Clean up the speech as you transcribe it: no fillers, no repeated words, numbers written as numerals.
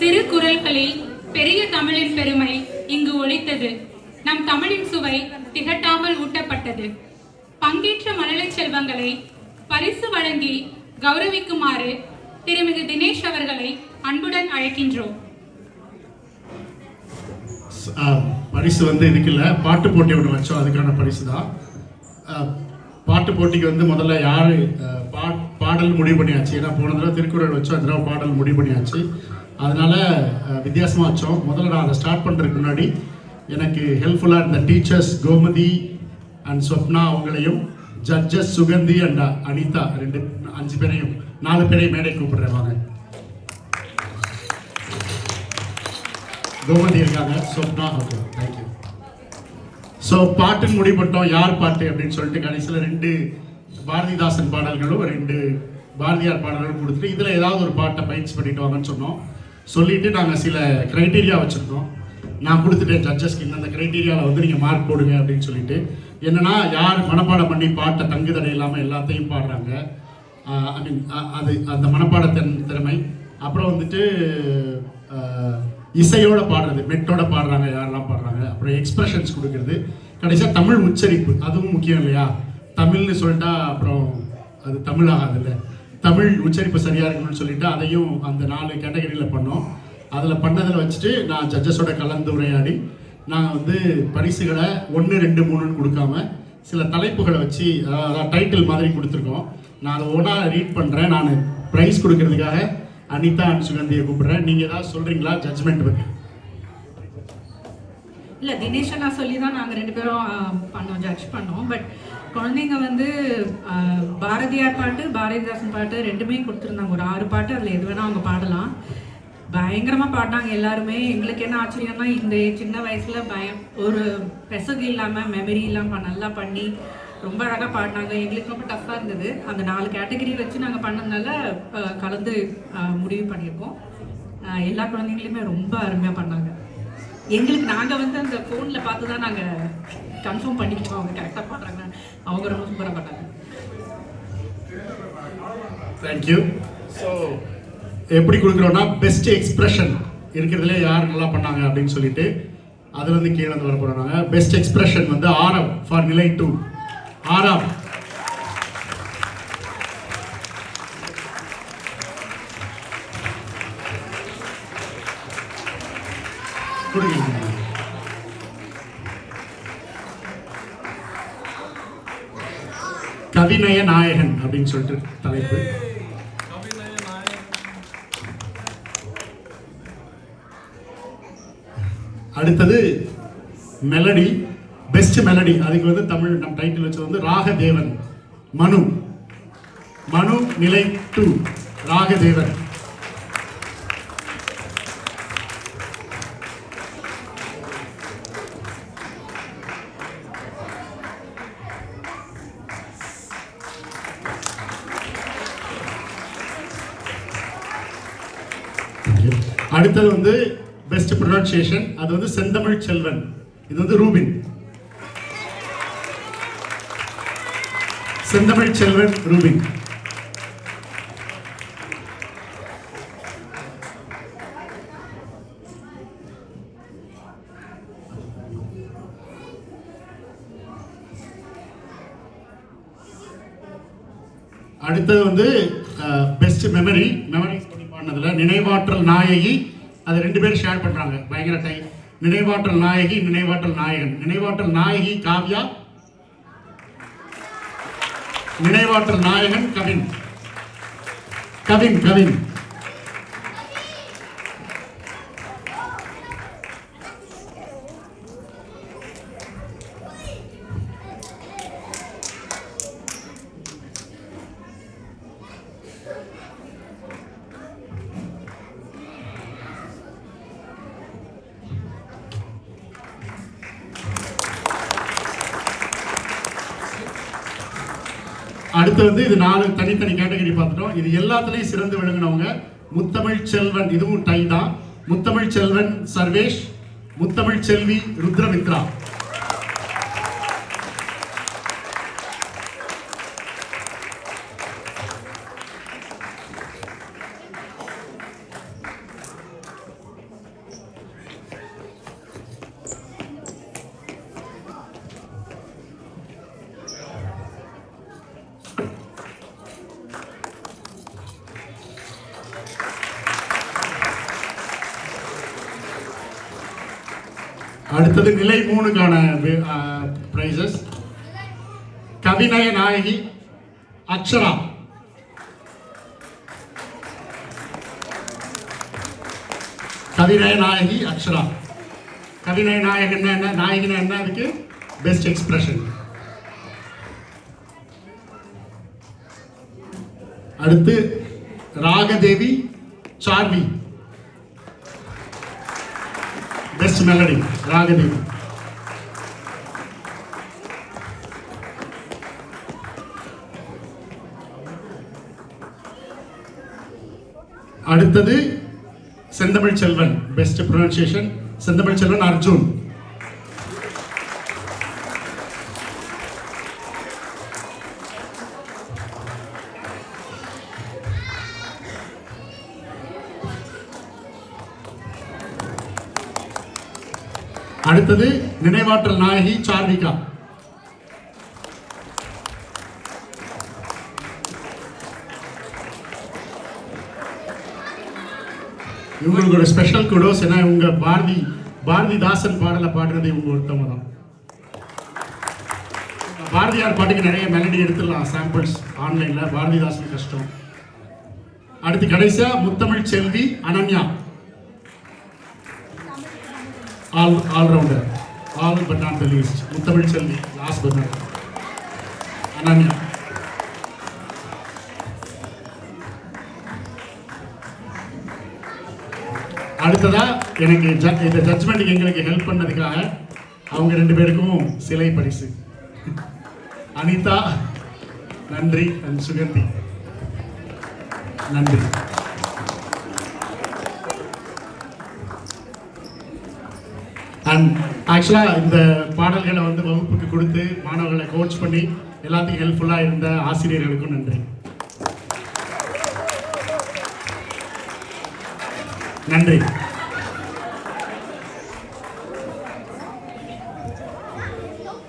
சிறு குரல்களில் பெரிய தமிழின் பெருமை இங்கு ஒலித்தது. நம் தமிழின் சுவை திகட்டாமல் ஊட்டப்பட்டது. பங்கேற்ற மழலை செல்வங்களை பரிசு வழங்கி கௌரவிக்குமாறு திருமிகு தினேஷ் அவர்களை அன்புடன் அழைக்கின்றோம். பரிசு இதுக்கு இல்லை, பாட்டு போட்டி ஒன்று வச்சோம், அதுக்கான பரிசு தான். பாட்டு போட்டிக்கு முதல்ல யார் பாடல் முடிவு பண்ணியாச்சு. ஏன்னா போன தடவை திருக்குறள் வச்சோம், இந்த தடவை பாடல் முடிவு பண்ணியாச்சு. அதனால் வித்தியாசமாக வச்சோம். முதல்ல நான் அதை ஸ்டார்ட் பண்ணுறதுக்கு முன்னாடி எனக்கு ஹெல்ப்ஃபுல்லாக இருந்த டீச்சர்ஸ் கோமதி அண்ட் ஸ்வப்னா அவங்களையும், ஜட்ஜஸ் சுகந்தி அண்ட் அனிதா 5 பேரையும் 4 பேரையும் மேடை கூப்பிடுறேன். வாங்க. கோமதி இருக்காங்க, ஸ்வப்னா. Okay, thank you. ஸோ பாட்டுன்னு முடிவு பண்ணிட்டோம். யார் பாட்டு அப்படின்னு சொல்லிட்டு கடைசியில் 2 பாரதிதாசன் பாடல்களும் 2 பாரதியார் பாடல்களும் கொடுத்துட்டு இதில் ஏதாவது ஒரு பாட்டை பயிற்சி பண்ணிட்டு வாங்கன்னு சொன்னோம். சொல்லிவிட்டு நாங்கள் சில க்ரைட்டீரியா வச்சுருக்கோம். நான் கொடுத்துட்டேன் ஜட்ஜஸ்க்கு, இந்த க்ரைட்டீரியாவில் நீங்கள் மார்க் போடுங்க அப்படின்னு சொல்லிட்டு. என்னென்னா, யார் மனப்பாடம் பண்ணி பாட்டை தங்குதடை இல்லாமல் எல்லாத்தையும் பாடுறாங்க, ஐ மீன் அது அந்த மனப்பாட திறமை. அப்புறம் இசையோட பாடுறது, மெட்டோட பாடுறாங்க யாரெல்லாம் பாடுறாங்க. அப்புறம் எக்ஸ்பிரஷன்ஸ் கொடுக்கறது. கடைசியாக தமிழ் உச்சரிப்பு, அதுவும் முக்கியம் இல்லையா? தமிழ்னு சொல்லிட்டா அப்புறம் அது தமிழ் ஆகாதுல்ல. தமிழ் உச்சரிப்பு சரியாக இருக்கணும்னு சொல்லிட்டு அதையும் அந்த 4 கேட்டகரியில் பண்ணோம். அதில் பண்ணதில் வச்சுட்டு நான் ஜட்ஜஸோட கலந்துரையாடி நாங்கள் பரிசுகளை 1, 2, 3ன்னு கொடுக்காம சில தலைப்புகளை வச்சு, அதாவது டைட்டில் மாதிரி கொடுத்துருக்கோம். நான் அதை ஒன்றா ரீட் பண்ணுறேன். நான் ப்ரைஸ் கொடுக்கறதுக்காக அனிதா அண்ட் சுகந்தியை கூப்பிடுறேன். நீங்கள் ஏதாவது சொல்கிறீங்களா ஜட்ஜ்மெண்ட் பற்றி? இல்லை, தினேஷை நான் சொல்லி தான் நாங்கள் 2 பேரும் பண்ணோம், ஜட்ஜ் பண்ணோம். பட் குழந்தைங்க பாரதியார் பாட்டு, பாரதிதாசன் பாட்டு 2மே கொடுத்துருந்தாங்க. ஒரு 6 பாட்டு, அதில் எது வேணால் அவங்க பாடலாம். பயங்கரமாக பாடினாங்க எல்லாருமே. எங்களுக்கு என்ன ஆச்சரியம்னா, இந்த சின்ன வயசில் ஒரு பெசகு இல்லாமல், மெமரி இல்லாமல் நல்லா பண்ணி ரொம்ப அழகாக பாடினாங்க. எங்களுக்கு ரொம்ப டஃப்பாக இருந்தது. அந்த 4 கேட்டகரி வச்சு நாங்கள் பண்ணதுனால கலந்து முடிவு பண்ணியிருக்கோம். எல்லா குழந்தைங்களுமே ரொம்ப அருமையாக பண்ணாங்க. எங்களுக்கு நாங்கள் அந்த ஃபோனில் பார்த்து தான் நாங்கள் கன்ஃபார்ம் பண்ணிக்கிட்டோம் அவங்க கரெக்டாக பாடுறாங்க. அவங்க ரொம்ப சூப்பராக பண்ணாங்க. தேங்க்யூ. ஸோ எப்படி கொடுக்குறோன்னா, பெஸ்ட் எக்ஸ்பிரஷன் இருக்கிறதுலே யார் நல்லா பண்ணாங்க அப்படின்னு சொல்லிட்டு அதுலேருந்து கீழே வர போகிறாங்க. பெஸ்ட் எக்ஸ்பிரஷன் ஆரம் ஃபார் நிலை 2. ஆரம் கொடுங்க. கவிநய நாயகன் அப்படின்னு சொல்லிட்டு தலைப்பு. அடுத்தது மெலடி, பெஸ்ட் மெலடி. அதுக்கு தமிழ் நம் டைட்டில் வச்சது ராகதேவன். மனு நிலை 2 ராகதேவன். அடுத்தது பெஸ்ட் ப்ரொனன்சியேஷன். அது செந்தமிழ் செல்வன். இது ரூபின். செந்தமிழ் செல்வன் ரூபின். அடுத்தது பெஸ்ட் மெமரி பாடினதுல நினைவாற்றல் நாயகி. அது 2 பேரும் ஷேர் பண்றாங்க. பயங்கர டைம். நினைவாற்றல் நாயகி, நினைவாற்றல் நாயகன். நினைவாற்றல் நாயகி காவ்யா, நினைவாற்றல் நாயகன் கவின். கவின் கவின் அடுத்து இது 4 தனித்தனி கேட்டகரி பார்த்துட்டோம். இது எல்லாத்துலேயும் சிறந்து விளங்கினவங்க முத்தமிழ் செல்வன். இதுவும் டை தான். முத்தமிழ் செல்வன் சர்வேஷ், முத்தமிழ் செல்வி ருத்ரமித்ரா. அடுத்தது நிலை 3க்கான பிரைசஸ். கவிநய நாயகி அக்ஷரா. கவிநய நாயகி அக்ஷரா. கவிநய நாயகன் என்ன, நாயகினா என்ன, அதுக்கு பெஸ்ட் எக்ஸ்பிரஷன். அடுத்து ராகதேவி சார்வி. பெஸ்ட் மெலடி ராகதேவி. அடுத்தது செந்தமிழ் செல்வன். பெஸ்ட் ப்ரொனன்சியேஷன் செந்தமிழ் செல்வன் அர்ஜுன். அடுத்தது நினைவாற்றல் நாயகி சார்விகா. இவங்களுக்கு ஒரு ஸ்பெஷல் குடோஸ். ஏன்னா இவங்க பாரதிதாசன் பாடலை பாடுறது இவங்க ஒருத்தவங்க தான். பாரதியார் பாட்டுக்கு நிறைய மெலடி எடுத்துடலாம் சாம்பிள்ஸ் ஆன்லைன்ல, பாரதிதாசன் கஷ்டம். அடுத்து கடைசியா முத்தமிழ் செல்வி Ananya. All rounder, all but not the least. முத்தமிழ் செல்வி லாஸ்ட் பட் நாட். அனன்யா. அடுத்ததா எனக்கு இந்த ஜட்ஜ்மெண்ட்டுக்கு எங்களுக்கு ஹெல்ப் பண்ணதுக்காக அவங்க 2 பேருக்கும் சிலை பரிசு. அனிதா நன்றி, அண்ட் சுகந்தி நன்றி. அண்ட் ஆக்சுவலாக இந்த பாடல்களை வந்து வகுப்புக்கு கொடுத்து மாணவர்களை கோச் பண்ணி எல்லாத்தையும் ஹெல்ப்ஃபுல்லாக இருந்த ஆசிரியர்களுக்கும் நன்றி. நன்றி.